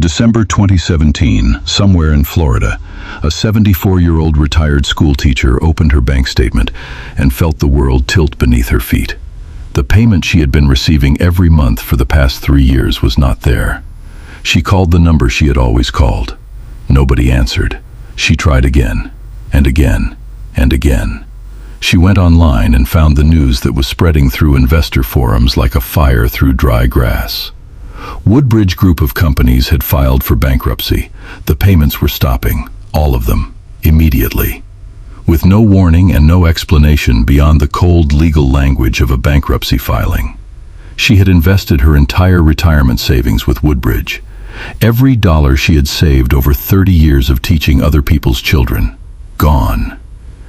December 2017, somewhere in Florida, a 74-year-old retired schoolteacher opened her bank statement and felt the world tilt beneath her feet. The payment she had been receiving every month for the past 3 years was not there. She called the number she had always called. Nobody answered. She tried again, and again, and again. She went online and found the news that was spreading through investor forums like a fire through dry grass. Woodbridge group of companies had filed for bankruptcy. The payments were stopping, all of them, immediately. With no warning and no explanation beyond the cold legal language of a bankruptcy filing. She had invested her entire retirement savings with Woodbridge. Every dollar she had saved over 30 years of teaching other people's children. Gone.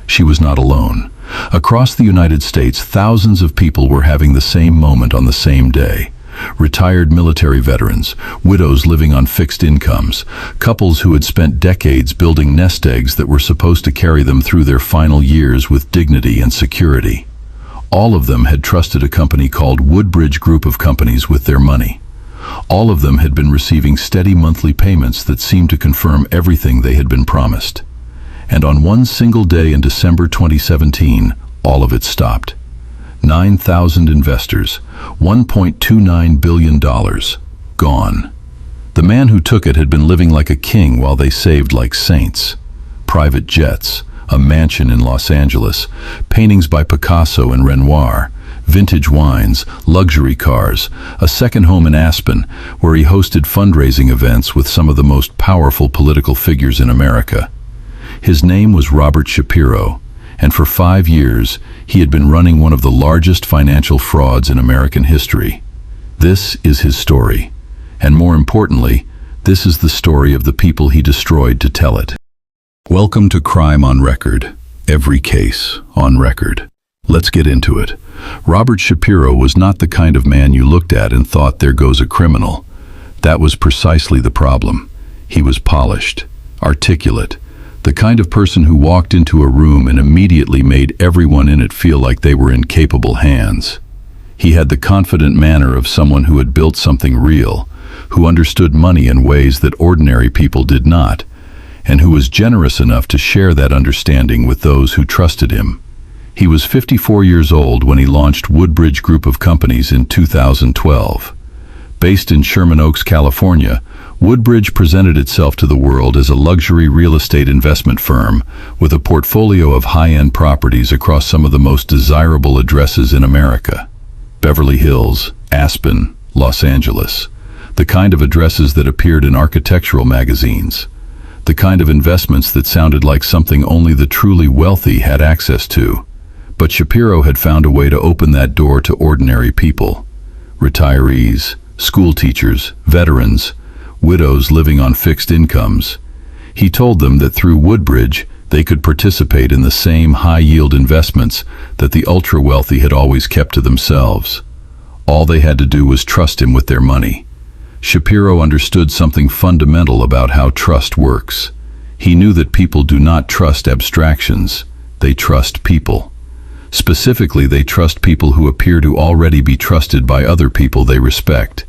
She was not alone. Across the United States, thousands of people were having the same moment on the same day. Retired military veterans, widows living on fixed incomes, couples who had spent decades building nest eggs that were supposed to carry them through their final years with dignity and security. All of them had trusted a company called Woodbridge Group of Companies with their money. All of them had been receiving steady monthly payments that seemed to confirm everything they had been promised. And on one single day in December 2017, all of it stopped. 9,000 investors, $1.29 billion, gone. The man who took it had been living like a king while they saved like saints. Private jets, a mansion in Los Angeles, paintings by Picasso and Renoir, vintage wines, luxury cars, a second home in Aspen, where he hosted fundraising events with some of the most powerful political figures in America. His name was Robert Shapiro, and for 5 years, he had been running one of the largest financial frauds in American history. This is his story, and more importantly, this is the story of the people he destroyed to tell it. Welcome to Crime on Record, every case on record. Let's get into it. Robert Shapiro was not the kind of man you looked at and thought, there goes a criminal. That was precisely the problem. He was polished, articulate, the kind of person who walked into a room and immediately made everyone in it feel like they were in capable hands. He had the confident manner of someone who had built something real, who understood money in ways that ordinary people did not, and who was generous enough to share that understanding with those who trusted him. He was 54 years old when he launched Woodbridge Group of Companies in 2012. Based in Sherman Oaks, California, Woodbridge presented itself to the world as a luxury real estate investment firm with a portfolio of high-end properties across some of the most desirable addresses in America. Beverly Hills, Aspen, Los Angeles. The kind of addresses that appeared in architectural magazines. The kind of investments that sounded like something only the truly wealthy had access to. But Shapiro had found a way to open that door to ordinary people. Retirees, school teachers, veterans, widows living on fixed incomes. He told them that through Woodbridge, they could participate in the same high-yield investments that the ultra-wealthy had always kept to themselves. All they had to do was trust him with their money. Shapiro understood something fundamental about how trust works. He knew that people do not trust abstractions, they trust people. Specifically, they trust people who appear to already be trusted by other people they respect.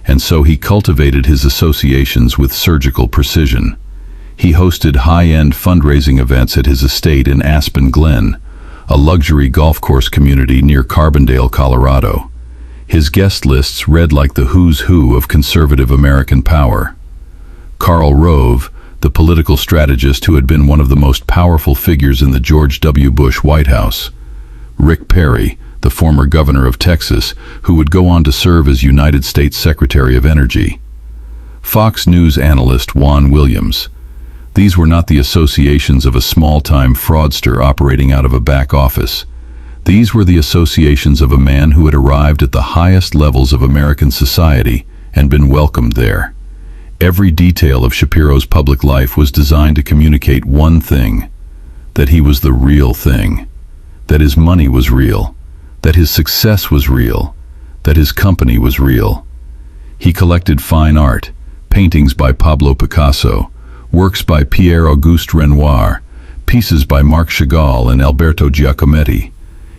And so he cultivated his associations with surgical precision. He hosted high-end fundraising events at his estate in Aspen Glen, a luxury golf course community near Carbondale, Colorado. His guest lists read like the who's who of conservative American power. Karl Rove, the political strategist who had been one of the most powerful figures in the George W. Bush White House. Rick Perry, the former governor of Texas, who would go on to serve as United States Secretary of Energy. Fox News analyst Juan Williams. These were not the associations of a small-time fraudster operating out of a back office. These were the associations of a man who had arrived at the highest levels of American society and been welcomed there. Every detail of Shapiro's public life was designed to communicate one thing: that he was the real thing, that his money was real, that his success was real, that his company was real. He collected fine art, paintings by Pablo Picasso, works by Pierre-Auguste Renoir, pieces by Marc Chagall and Alberto Giacometti.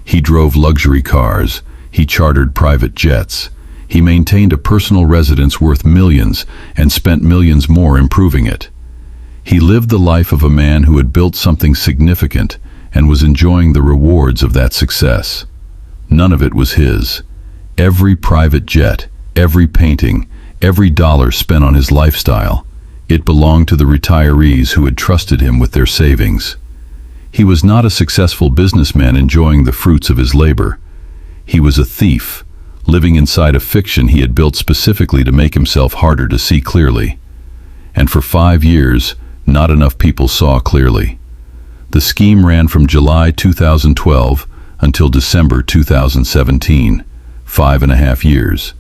He drove luxury cars, he chartered private jets, He maintained a personal residence worth millions and spent millions more improving it. He lived the life of a man who had built something significant and was enjoying the rewards of that success. None of it was his. Every private jet, every painting, every dollar spent on his lifestyle, it belonged to the retirees who had trusted him with their savings. He was not a successful businessman enjoying the fruits of his labor. He was a thief, living inside a fiction he had built specifically to make himself harder to see clearly. And for 5 years, not enough people saw clearly. The scheme ran from July 2012 until December 2017, 5.5 years.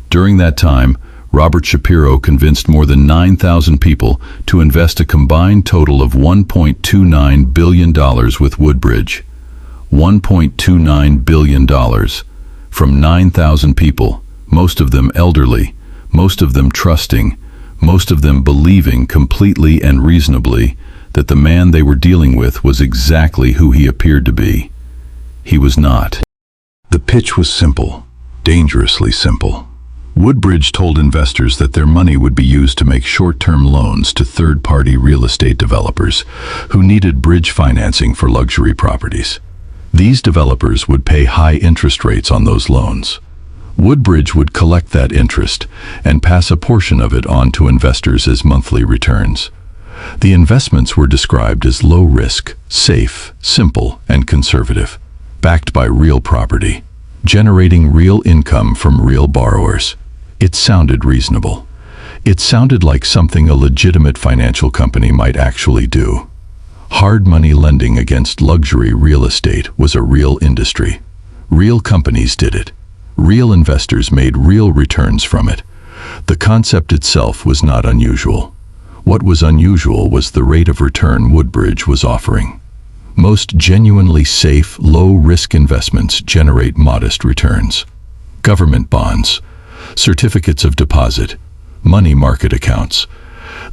During that time, Robert Shapiro convinced more than 9,000 people to invest a combined total of $1.29 billion with Woodbridge. $1.29 billion from 9,000 people, most of them elderly, most of them trusting, most of them believing completely and reasonably that the man they were dealing with was exactly who he appeared to be. He was not. The pitch was simple, dangerously simple. Woodbridge told investors that their money would be used to make short-term loans to third-party real estate developers who needed bridge financing for luxury properties. These developers would pay high interest rates on those loans. Woodbridge would collect that interest and pass a portion of it on to investors as monthly returns. The investments were described as low risk, safe, simple, and conservative, backed by real property, generating real income from real borrowers. It sounded reasonable. It sounded like something a legitimate financial company might actually do. Hard money lending against luxury real estate was a real industry. Real companies did it. Real investors made real returns from it. The concept itself was not unusual. What was unusual was the rate of return Woodbridge was offering. Most genuinely safe, low-risk investments generate modest returns. Government bonds, certificates of deposit, money market accounts.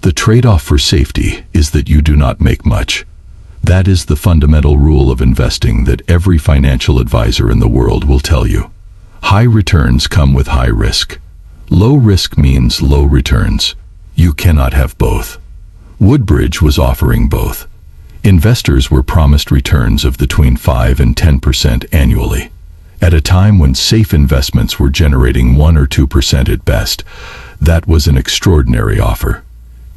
The trade-off for safety is that you do not make much. That is the fundamental rule of investing that every financial advisor in the world will tell you. High returns come with high risk. Low risk means low returns. You cannot have both. Woodbridge was offering both. Investors were promised returns of between 5 and 10% annually. At a time when safe investments were generating 1 or 2% at best, that was an extraordinary offer.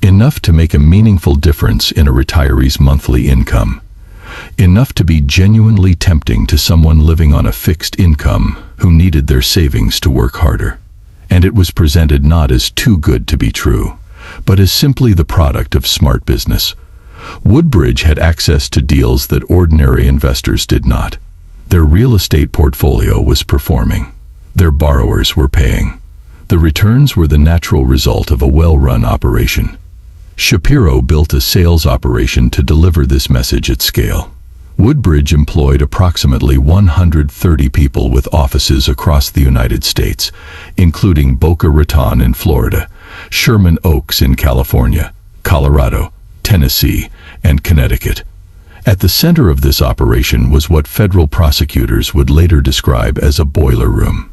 Enough to make a meaningful difference in a retiree's monthly income. Enough to be genuinely tempting to someone living on a fixed income who needed their savings to work harder. And it was presented not as too good to be true, but as simply the product of smart business. Woodbridge had access to deals that ordinary investors did not. Their real estate portfolio was performing. Their borrowers were paying. The returns were the natural result of a well-run operation. Shapiro built a sales operation to deliver this message at scale. Woodbridge employed approximately 130 people with offices across the United States, including Boca Raton in Florida, Sherman Oaks in California, Colorado, Tennessee, and Connecticut. At the center of this operation was what federal prosecutors would later describe as a boiler room.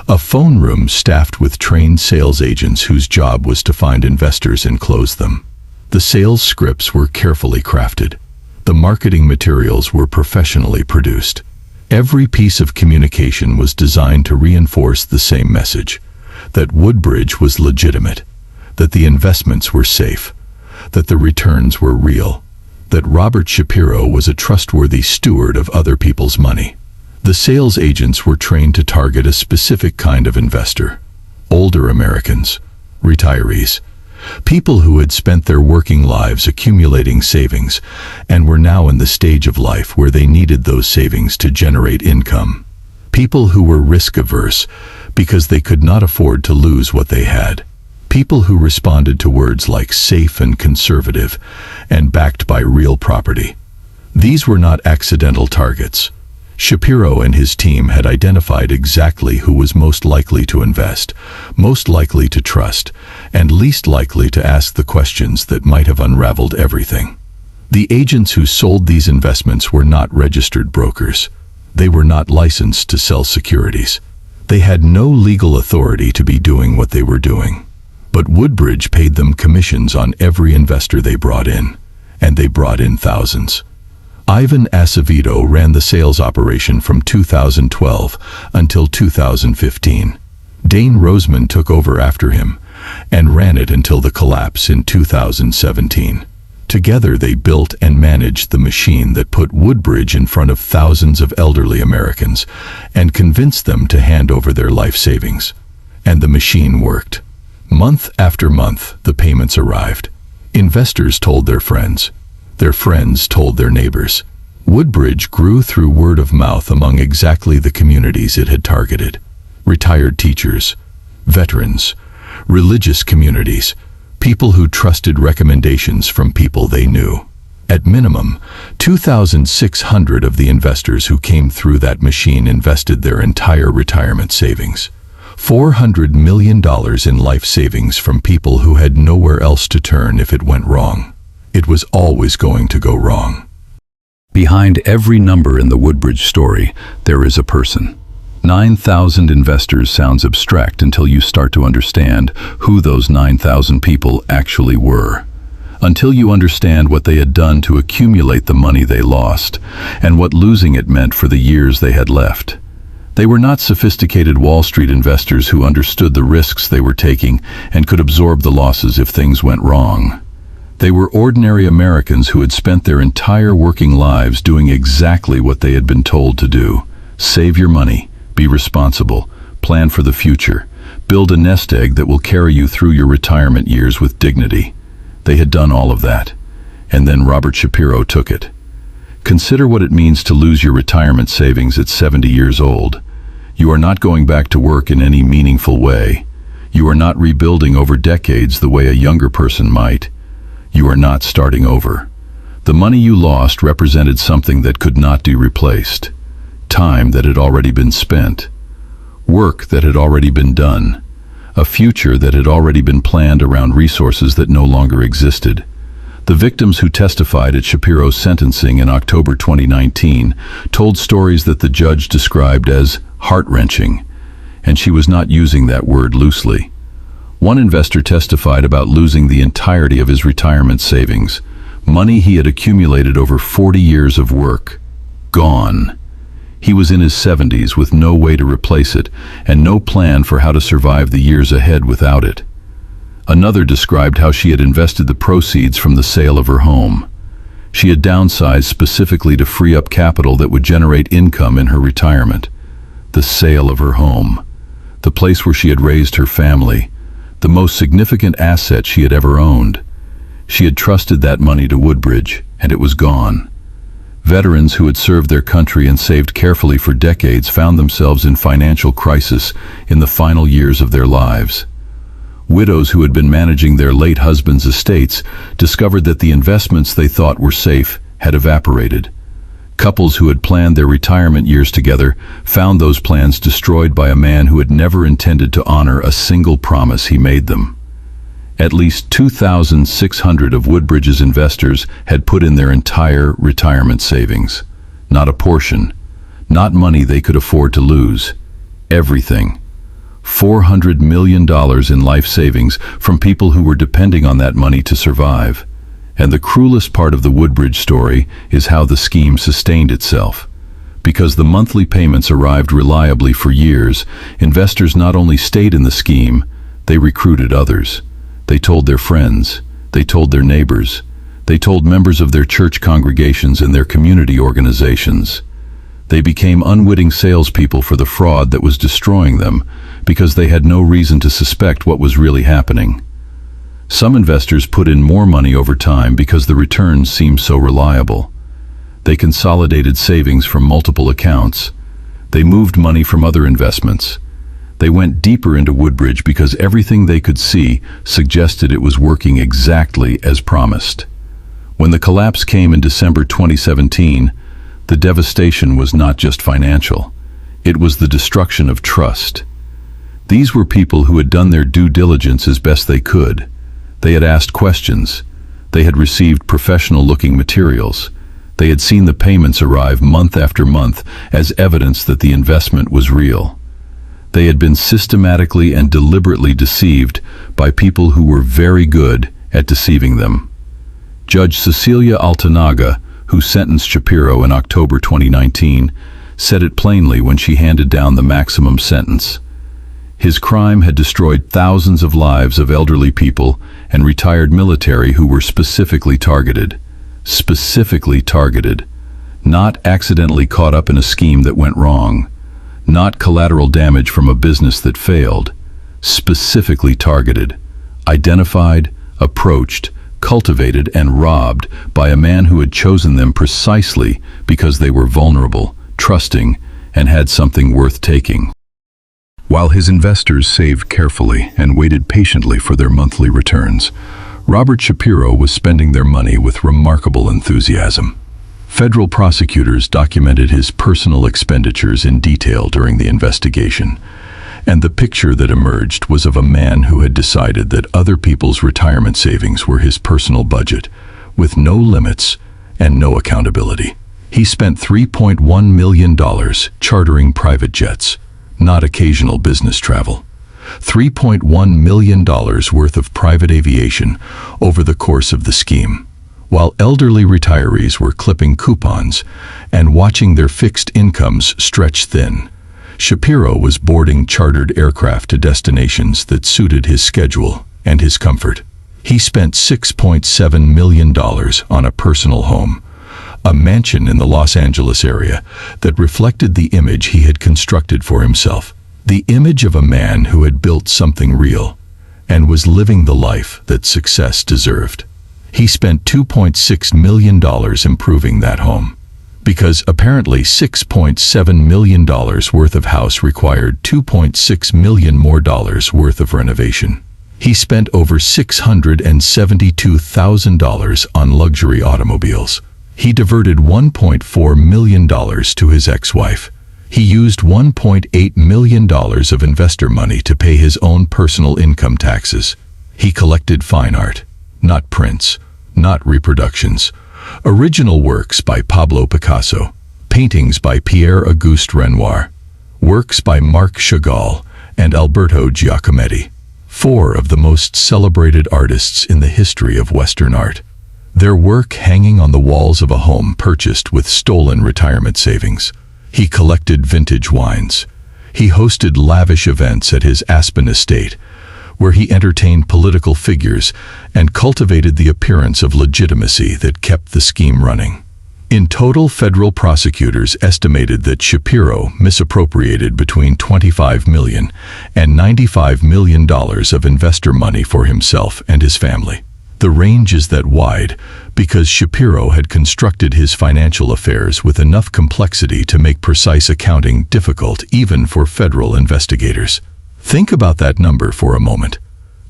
A phone room staffed with trained sales agents whose job was to find investors and close them. The sales scripts were carefully crafted. The marketing materials were professionally produced. Every piece of communication was designed to reinforce the same message: that Woodbridge was legitimate, that the investments were safe, that the returns were real, that Robert Shapiro was a trustworthy steward of other people's money. The sales agents were trained to target a specific kind of investor: older Americans, retirees, people who had spent their working lives accumulating savings and were now in the stage of life where they needed those savings to generate income. People who were risk-averse because they could not afford to lose what they had. People who responded to words like safe and conservative and backed by real property. These were not accidental targets. Shapiro and his team had identified exactly who was most likely to invest, most likely to trust, and least likely to ask the questions that might have unraveled everything. The agents who sold these investments were not registered brokers. They were not licensed to sell securities. They had no legal authority to be doing what they were doing. But Woodbridge paid them commissions on every investor they brought in, and they brought in thousands. Ivan Acevedo ran the sales operation from 2012 until 2015. Dane Roseman took over after him and ran it until the collapse in 2017. Together they built and managed the machine that put Woodbridge in front of thousands of elderly Americans and convinced them to hand over their life savings. And the machine worked. Month after month, the payments arrived. Investors told their friends told their neighbors. Woodbridge grew through word of mouth among exactly the communities it had targeted. Retired teachers, veterans, religious communities, people who trusted recommendations from people they knew. At minimum, 2,600 of the investors who came through that machine invested their entire retirement savings. $400 million in life savings from people who had nowhere else to turn if it went wrong. It was always going to go wrong. Behind every number in the Woodbridge story, there is a person. 9,000 investors sounds abstract until you start to understand who those 9,000 people actually were. Until you understand what they had done to accumulate the money they lost, and what losing it meant for the years they had left. They were not sophisticated Wall Street investors who understood the risks they were taking and could absorb the losses if things went wrong. They were ordinary Americans who had spent their entire working lives doing exactly what they had been told to do. Save your money, be responsible, plan for the future, build a nest egg that will carry you through your retirement years with dignity. They had done all of that, and then Robert Shapiro took it. Consider what it means to lose your retirement savings at 70 years old. You are not going back to work in any meaningful way. You are not rebuilding over decades the way a younger person might. You are not starting over. The money you lost represented something that could not be replaced. Time that had already been spent. Work that had already been done. A future that had already been planned around resources that no longer existed. The victims who testified at Shapiro's sentencing in October 2019 told stories that the judge described as heart-wrenching, and she was not using that word loosely. One investor testified about losing the entirety of his retirement savings, money he had accumulated over 40 years of work. Gone. He was in his 70s with no way to replace it and no plan for how to survive the years ahead without it. Another described how she had invested the proceeds from the sale of her home. She had downsized specifically to free up capital that would generate income in her retirement. The sale of her home. The place where she had raised her family. The most significant asset she had ever owned. She had trusted that money to Woodbridge, and it was gone. Veterans who had served their country and saved carefully for decades found themselves in financial crisis in the final years of their lives. Widows who had been managing their late husbands' estates discovered that the investments they thought were safe had evaporated. Couples who had planned their retirement years together found those plans destroyed by a man who had never intended to honor a single promise he made them. At least 2,600 of Woodbridge's investors had put in their entire retirement savings. Not a portion, not money they could afford to lose. Everything. $400 million in life savings from people who were depending on that money to survive. And the cruelest part of the Woodbridge story is how the scheme sustained itself. Because the monthly payments arrived reliably for years, investors not only stayed in the scheme, they recruited others. They told their friends, they told their neighbors, they told members of their church congregations and their community organizations. They became unwitting salespeople for the fraud that was destroying them because they had no reason to suspect what was really happening. Some investors put in more money over time because the returns seemed so reliable. They consolidated savings from multiple accounts. They moved money from other investments. They went deeper into Woodbridge because everything they could see suggested it was working exactly as promised. When the collapse came in December 2017, the devastation was not just financial. It was the destruction of trust. These were people who had done their due diligence as best they could. They had asked questions. They had received professional-looking materials. They had seen the payments arrive month after month as evidence that the investment was real. They had been systematically and deliberately deceived by people who were very good at deceiving them. Judge Cecilia Altanaga, who sentenced Shapiro in October 2019, said it plainly when she handed down the maximum sentence. His crime had destroyed thousands of lives of elderly people and retired military who were specifically targeted. Specifically targeted. Not accidentally caught up in a scheme that went wrong. Not collateral damage from a business that failed. Specifically targeted. Identified, approached, cultivated, and robbed by a man who had chosen them precisely because they were vulnerable, trusting, and had something worth taking. While his investors saved carefully and waited patiently for their monthly returns, Robert Shapiro was spending their money with remarkable enthusiasm. Federal prosecutors documented his personal expenditures in detail during the investigation, and the picture that emerged was of a man who had decided that other people's retirement savings were his personal budget, with no limits and no accountability. He spent $3.1 million chartering private jets, not occasional business travel. $3.1 million worth of private aviation over the course of the scheme, while elderly retirees were clipping coupons and watching their fixed incomes stretch thin. Shapiro was boarding chartered aircraft to destinations that suited his schedule and his comfort. He spent $6.7 million on a personal home, a mansion in the Los Angeles area that reflected the image he had constructed for himself, the image of a man who had built something real and was living the life that success deserved. He spent $2.6 million improving that home, because apparently $6.7 million worth of house required $2.6 million more worth of renovation. He spent over $672,000 on luxury automobiles. He diverted $1.4 million to his ex-wife. He used $1.8 million of investor money to pay his own personal income taxes. He collected fine art, not prints, not reproductions. Original works by Pablo Picasso, paintings by Pierre-Auguste Renoir, works by Marc Chagall and Alberto Giacometti, four of the most celebrated artists in the history of Western art. Their work hanging on the walls of a home purchased with stolen retirement savings. He collected vintage wines. He hosted lavish events at his Aspen estate, where he entertained political figures and cultivated the appearance of legitimacy that kept the scheme running. In total, federal prosecutors estimated that Shapiro misappropriated between $25 million and $95 million of investor money for himself and his family. The range is that wide because Shapiro had constructed his financial affairs with enough complexity to make precise accounting difficult even for federal investigators. Think about that number for a moment.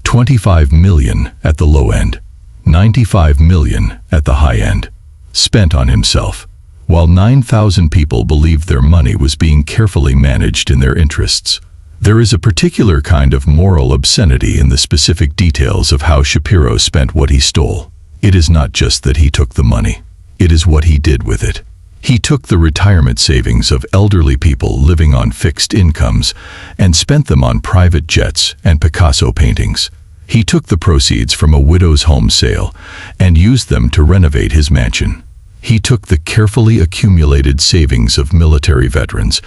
$25 million at the low end, $95 million at the high end, spent on himself, while 9,000 people believed their money was being carefully managed in their interests. There is a particular kind of moral obscenity in the specific details of how Shapiro spent what he stole. It is not just that he took the money. It is what he did with it. He took the retirement savings of elderly people living on fixed incomes and spent them on private jets and Picasso paintings. He took the proceeds from a widow's home sale and used them to renovate his mansion. He took the carefully accumulated savings of military veterans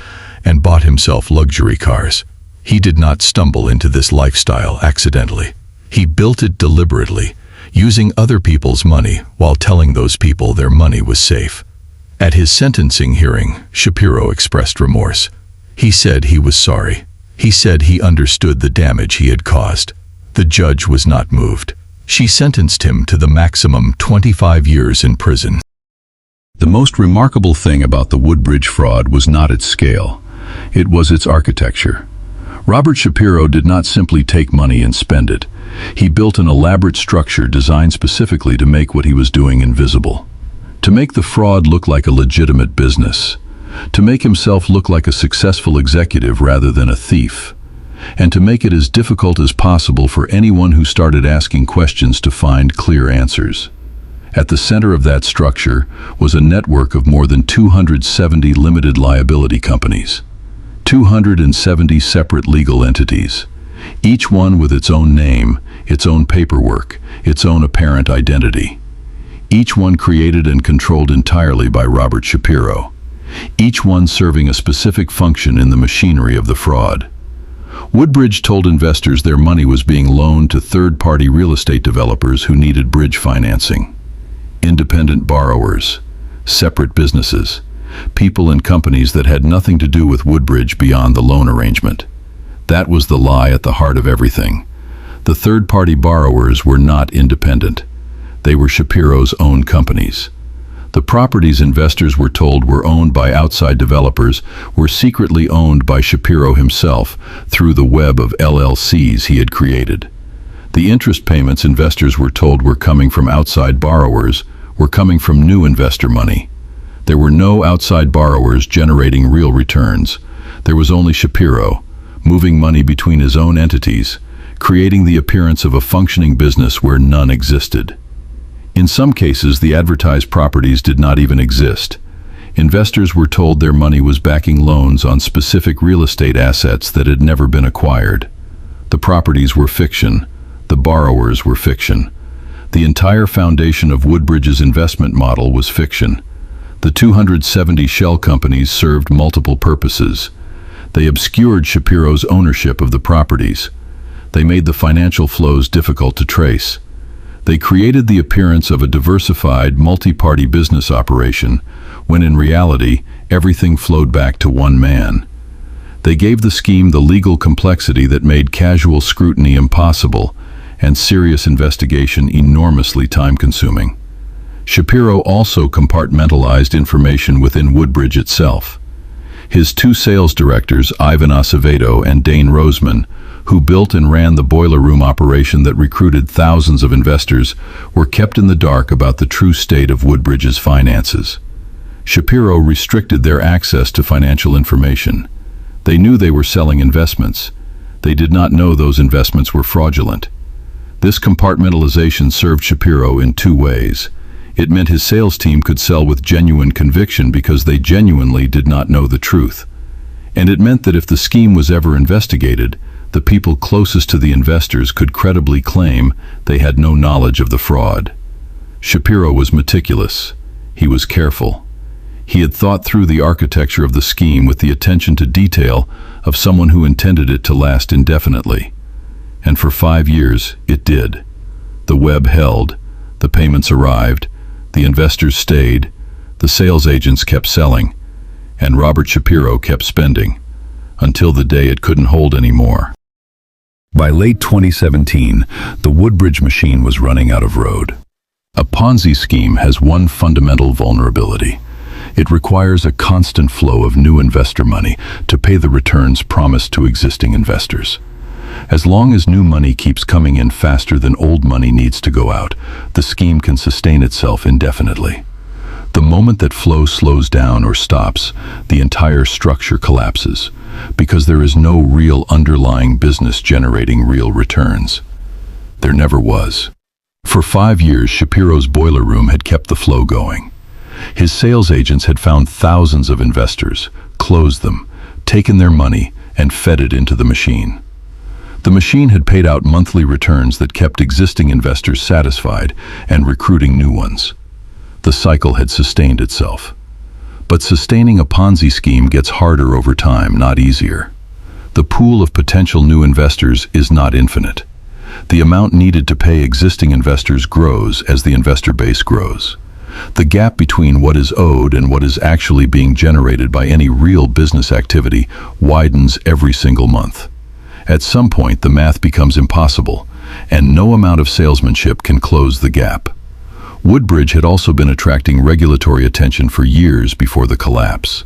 and bought himself luxury cars. He did not stumble into this lifestyle accidentally. He built it deliberately, using other people's money while telling those people their money was safe. At his sentencing hearing, Shapiro expressed remorse. He said he was sorry. He said he understood the damage he had caused. The judge was not moved. She sentenced him to the maximum 25 years in prison. The most remarkable thing about the Woodbridge fraud was not its scale. It was its architecture. Robert Shapiro did not simply take money and spend it. He built an elaborate structure designed specifically to make what he was doing invisible. To make the fraud look like a legitimate business. To make himself look like a successful executive rather than a thief. And to make it as difficult as possible for anyone who started asking questions to find clear answers. At the center of that structure was a network of more than 270 limited liability companies. 270 separate legal entities, each one with its own name, its own paperwork, its own apparent identity. Each one created and controlled entirely by Robert Shapiro. Each one serving a specific function in the machinery of the fraud. Woodbridge told investors their money was being loaned to third-party real estate developers who needed bridge financing. Independent borrowers, separate businesses, people and companies that had nothing to do with Woodbridge beyond the loan arrangement. That was the lie at the heart of everything. The third-party borrowers were not independent. They were Shapiro's own companies. The properties investors were told were owned by outside developers were secretly owned by Shapiro himself through the web of LLCs he had created. The interest payments investors were told were coming from outside borrowers were coming from new investor money. There were no outside borrowers generating real returns. There was only Shapiro, moving money between his own entities, creating the appearance of a functioning business where none existed. In some cases, the advertised properties did not even exist. Investors were told their money was backing loans on specific real estate assets that had never been acquired. The properties were fiction. The borrowers were fiction. The entire foundation of Woodbridge's investment model was fiction. The 270 shell companies served multiple purposes. They obscured Shapiro's ownership of the properties. They made the financial flows difficult to trace. They created the appearance of a diversified, multi-party business operation, when in reality, everything flowed back to one man. They gave the scheme the legal complexity that made casual scrutiny impossible and serious investigation enormously time-consuming. Shapiro also compartmentalized information within Woodbridge itself. His two sales directors, Ivan Acevedo and Dane Roseman, who built and ran the boiler room operation that recruited thousands of investors, were kept in the dark about the true state of Woodbridge's finances. Shapiro restricted their access to financial information. They knew they were selling investments. They did not know those investments were fraudulent. This compartmentalization served Shapiro in two ways. It meant his sales team could sell with genuine conviction because they genuinely did not know the truth. And it meant that if the scheme was ever investigated, the people closest to the investors could credibly claim they had no knowledge of the fraud. Shapiro was meticulous. He was careful. He had thought through the architecture of the scheme with the attention to detail of someone who intended it to last indefinitely. And for 5 years, it did. The web held, the payments arrived, the investors stayed, the sales agents kept selling, and Robert Shapiro kept spending, until the day it couldn't hold anymore. By late 2017, the Woodbridge machine was running out of road. A Ponzi scheme has one fundamental vulnerability. It requires a constant flow of new investor money to pay the returns promised to existing investors. As long as new money keeps coming in faster than old money needs to go out, the scheme can sustain itself indefinitely. The moment that flow slows down or stops, the entire structure collapses, because there is no real underlying business generating real returns. There never was. For 5 years, Shapiro's boiler room had kept the flow going. His sales agents had found thousands of investors, closed them, taken their money, and fed it into the machine. The machine had paid out monthly returns that kept existing investors satisfied and recruiting new ones. The cycle had sustained itself. But sustaining a Ponzi scheme gets harder over time, not easier. The pool of potential new investors is not infinite. The amount needed to pay existing investors grows as the investor base grows. The gap between what is owed and what is actually being generated by any real business activity widens every single month. At some point, the math becomes impossible, and no amount of salesmanship can close the gap. Woodbridge had also been attracting regulatory attention for years before the collapse.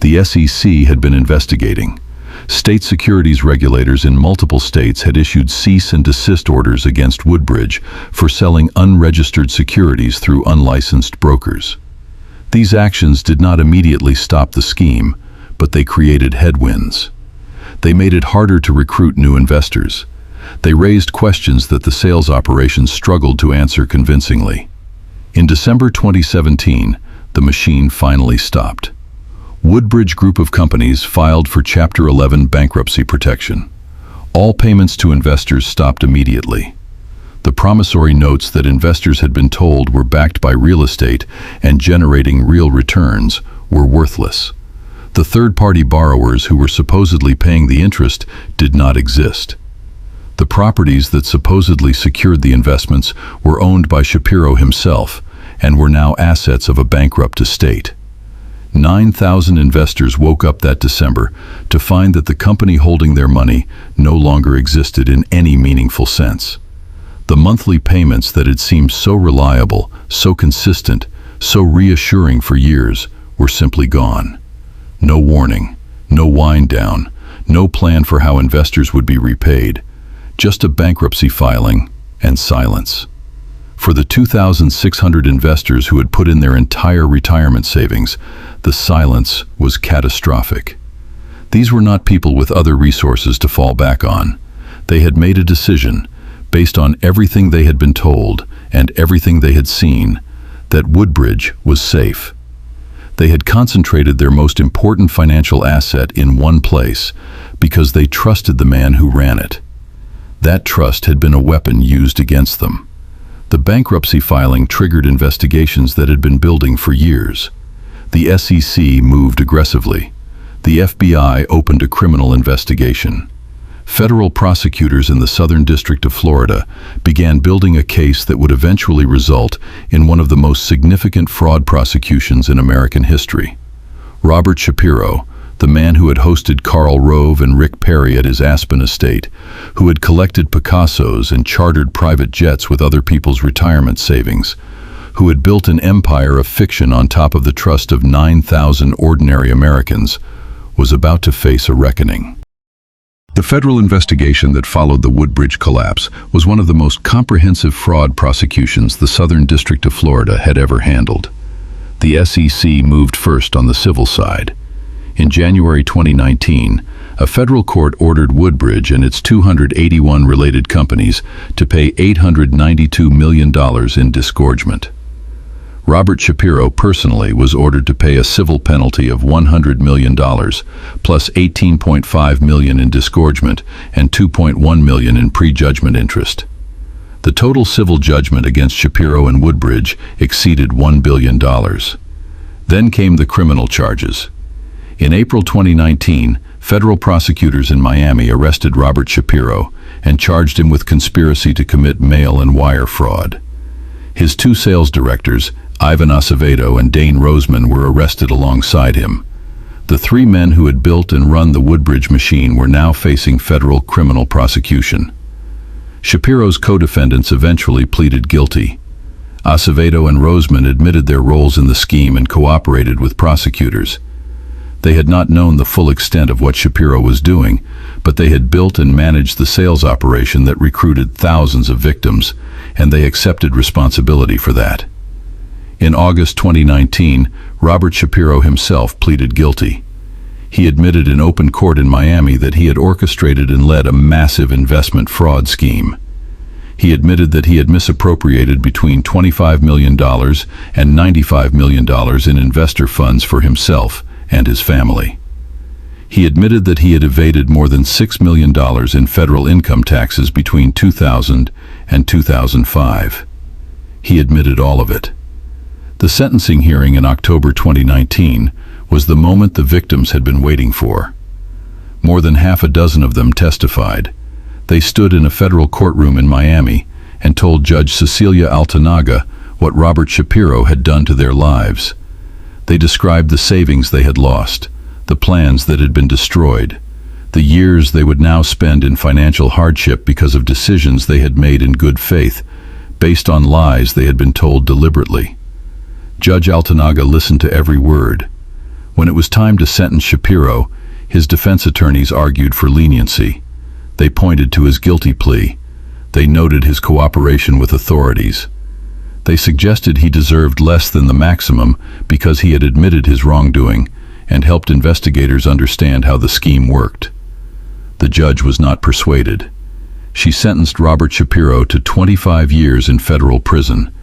The SEC had been investigating. State securities regulators in multiple states had issued cease and desist orders against Woodbridge for selling unregistered securities through unlicensed brokers. These actions did not immediately stop the scheme, but they created headwinds. They made it harder to recruit new investors. They raised questions that the sales operations struggled to answer convincingly. In December 2017, the machine finally stopped. Woodbridge Group of Companies filed for Chapter 11 bankruptcy protection. All payments to investors stopped immediately. The promissory notes that investors had been told were backed by real estate and generating real returns were worthless. The third-party borrowers who were supposedly paying the interest did not exist. The properties that supposedly secured the investments were owned by Shapiro himself and were now assets of a bankrupt estate. 9,000 investors woke up that December to find that the company holding their money no longer existed in any meaningful sense. The monthly payments that had seemed so reliable, so consistent, so reassuring for years were simply gone. No warning, no wind down, no plan for how investors would be repaid, just a bankruptcy filing and silence. For the 2,600 investors who had put in their entire retirement savings, the silence was catastrophic. These were not people with other resources to fall back on. They had made a decision, based on everything they had been told and everything they had seen, that Woodbridge was safe. They had concentrated their most important financial asset in one place because they trusted the man who ran it. That trust had been a weapon used against them. The bankruptcy filing triggered investigations that had been building for years. The SEC moved aggressively. The FBI opened a criminal investigation. Federal prosecutors in the Southern District of Florida began building a case that would eventually result in one of the most significant fraud prosecutions in American history. Robert Shapiro, the man who had hosted Karl Rove and Rick Perry at his Aspen estate, who had collected Picassos and chartered private jets with other people's retirement savings, who had built an empire of fiction on top of the trust of 9,000 ordinary Americans, was about to face a reckoning. The federal investigation that followed the Woodbridge collapse was one of the most comprehensive fraud prosecutions the Southern District of Florida had ever handled. The SEC moved first on the civil side. In January 2019, a federal court ordered Woodbridge and its 281 related companies to pay $892 million in disgorgement. Robert Shapiro personally was ordered to pay a civil penalty of $100 million, plus $18.5 million in disgorgement and $2.1 million in prejudgment interest. The total civil judgment against Shapiro and Woodbridge exceeded $1 billion. Then came the criminal charges. In April 2019, federal prosecutors in Miami arrested Robert Shapiro and charged him with conspiracy to commit mail and wire fraud. His two sales directors, Ivan Acevedo and Dane Roseman, were arrested alongside him. The three men who had built and run the Woodbridge machine were now facing federal criminal prosecution. Shapiro's co-defendants eventually pleaded guilty. Acevedo and Roseman admitted their roles in the scheme and cooperated with prosecutors. They had not known the full extent of what Shapiro was doing, but they had built and managed the sales operation that recruited thousands of victims, and they accepted responsibility for that. In August 2019, Robert Shapiro himself pleaded guilty. He admitted in open court in Miami that he had orchestrated and led a massive investment fraud scheme. He admitted that he had misappropriated between $25 million and $95 million in investor funds for himself and his family. He admitted that he had evaded more than $6 million in federal income taxes between 2000 and 2005. He admitted all of it. The sentencing hearing in October 2019 was the moment the victims had been waiting for. More than half a dozen of them testified. They stood in a federal courtroom in Miami and told Judge Cecilia Altanaga what Robert Shapiro had done to their lives. They described the savings they had lost, the plans that had been destroyed, the years they would now spend in financial hardship because of decisions they had made in good faith, based on lies they had been told deliberately. Judge Altanaga listened to every word. When it was time to sentence Shapiro, his defense attorneys argued for leniency. They pointed to his guilty plea. They noted his cooperation with authorities. They suggested he deserved less than the maximum because he had admitted his wrongdoing and helped investigators understand how the scheme worked. The judge was not persuaded. She sentenced Robert Shapiro to 25 years in federal prison,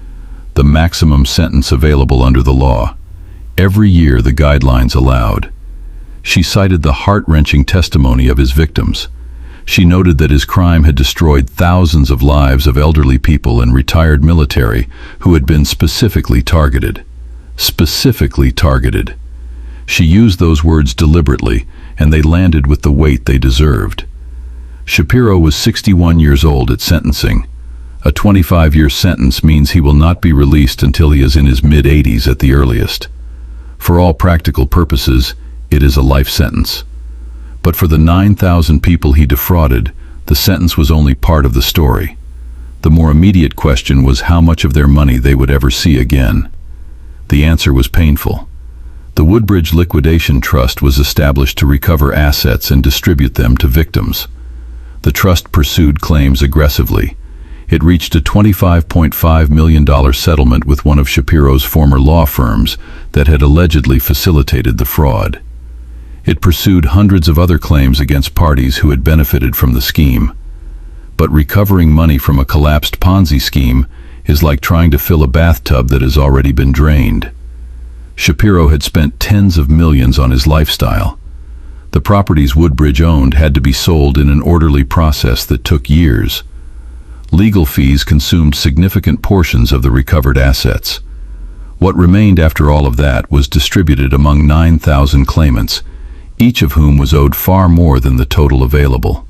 the maximum sentence available under the law. every year the guidelines allowed. She cited the heart-wrenching testimony of his victims. She noted that his crime had destroyed thousands of lives of elderly people and retired military who had been specifically targeted. Specifically targeted. She used those words deliberately, and they landed with the weight they deserved. Shapiro was 61 years old at sentencing. A 25-year sentence means he will not be released until he is in his mid-80s at the earliest. For all practical purposes, it is a life sentence. But for the 9,000 people he defrauded, the sentence was only part of the story. The more immediate question was how much of their money they would ever see again. The answer was painful. The Woodbridge Liquidation Trust was established to recover assets and distribute them to victims. The trust pursued claims aggressively. It reached a $25.5 million settlement with one of Shapiro's former law firms that had allegedly facilitated the fraud. It pursued hundreds of other claims against parties who had benefited from the scheme. But recovering money from a collapsed Ponzi scheme is like trying to fill a bathtub that has already been drained. Shapiro had spent tens of millions on his lifestyle. The properties Woodbridge owned had to be sold in an orderly process that took years. Legal fees consumed significant portions of the recovered assets. What remained after all of that was distributed among 9,000 claimants, each of whom was owed far more than the total available.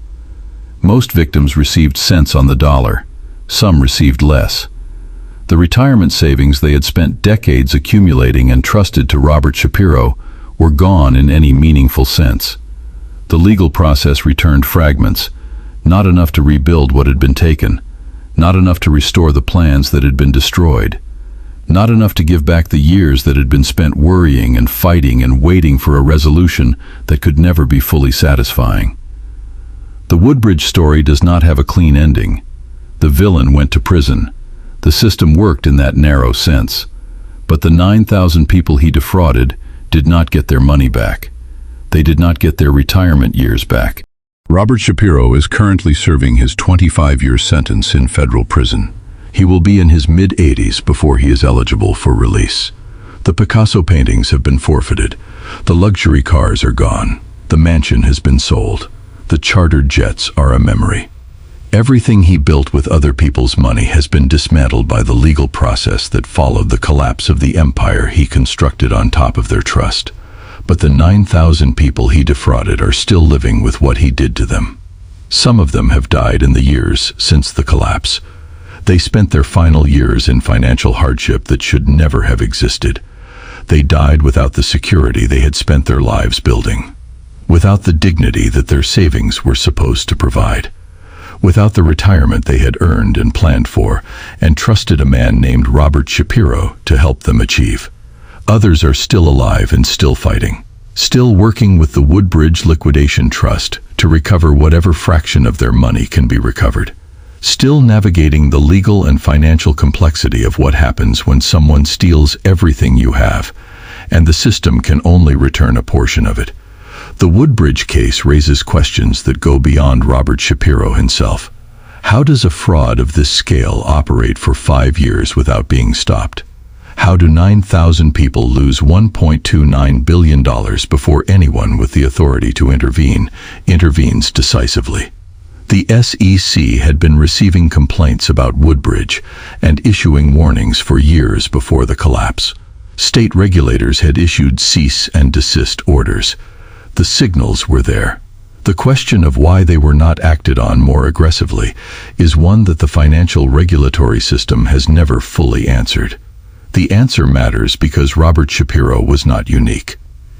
Most victims received cents on the dollar. Some received less. The retirement savings they had spent decades accumulating and trusted to Robert Shapiro were gone in any meaningful sense. The legal process returned fragments, not enough to rebuild what had been taken, not enough to restore the plans that had been destroyed, not enough to give back the years that had been spent worrying and fighting and waiting for a resolution that could never be fully satisfying. The Woodbridge story does not have a clean ending. The villain went to prison. The system worked in that narrow sense. But the 9,000 people he defrauded did not get their money back. They did not get their retirement years back. Robert Shapiro is currently serving his 25-year sentence in federal prison. He will be in his mid-80s before he is eligible for release. The Picasso paintings have been forfeited. The luxury cars are gone. The mansion has been sold. The chartered jets are a memory. Everything he built with other people's money has been dismantled by the legal process that followed the collapse of the empire he constructed on top of their trust. But the 9,000 people he defrauded are still living with what he did to them. Some of them have died in the years since the collapse. They spent their final years in financial hardship that should never have existed. They died without the security they had spent their lives building, without the dignity that their savings were supposed to provide, without the retirement they had earned and planned for and trusted a man named Robert Shapiro to help them achieve. Others are still alive and still fighting, still working with the Woodbridge Liquidation Trust to recover whatever fraction of their money can be recovered. Still navigating the legal and financial complexity of what happens when someone steals everything you have, and the system can only return a portion of it. The Woodbridge case raises questions that go beyond Robert Shapiro himself. How does a fraud of this scale operate for 5 years without being stopped? How do 9,000 people lose $1.29 billion before anyone with the authority to intervenes decisively? The SEC had been receiving complaints about Woodbridge and issuing warnings for years before the collapse. State regulators had issued cease and desist orders. The signals were there. The question of why they were not acted on more aggressively is one that the financial regulatory system has never fully answered. The answer matters because Robert Shapiro was not unique.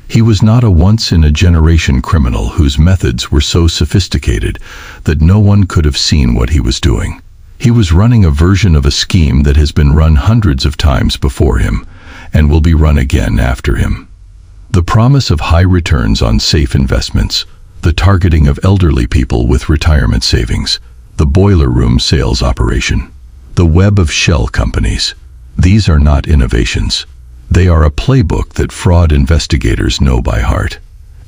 He was not a once-in-a-generation criminal whose methods were so sophisticated that no one could have seen what he was doing. He was running a version of a scheme that has been run hundreds of times before him and will be run again after him. The promise of high returns on safe investments, the targeting of elderly people with retirement savings, the boiler room sales operation, the web of shell companies. These are not innovations. They are a playbook that fraud investigators know by heart.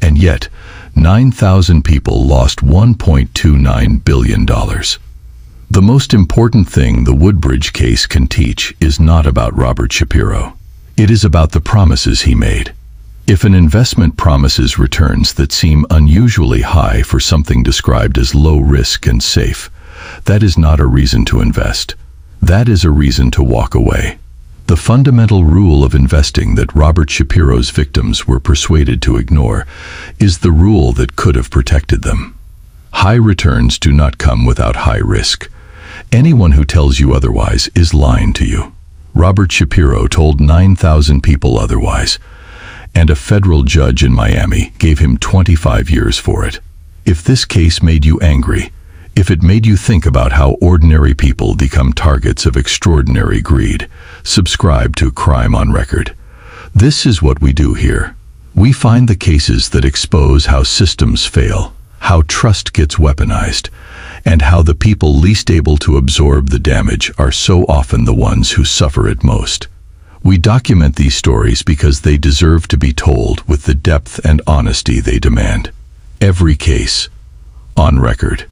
And yet, 9,000 people lost $1.29 billion. The most important thing the Woodbridge case can teach is not about Robert Shapiro. It is about the promises he made. If an investment promises returns that seem unusually high for something described as low risk and safe, that is not a reason to invest. That is a reason to walk away. The fundamental rule of investing that Robert Shapiro's victims were persuaded to ignore is the rule that could have protected them. High returns do not come without high risk. Anyone who tells you otherwise is lying to you. Robert Shapiro told 9,000 people otherwise, and a federal judge in Miami gave him 25 years for it. If this case made you angry, if it made you think about how ordinary people become targets of extraordinary greed, subscribe to Crime on Record. This is what we do here. We find the cases that expose how systems fail, how trust gets weaponized, and how the people least able to absorb the damage are so often the ones who suffer it most. We document these stories because they deserve to be told with the depth and honesty they demand. Every case, on record.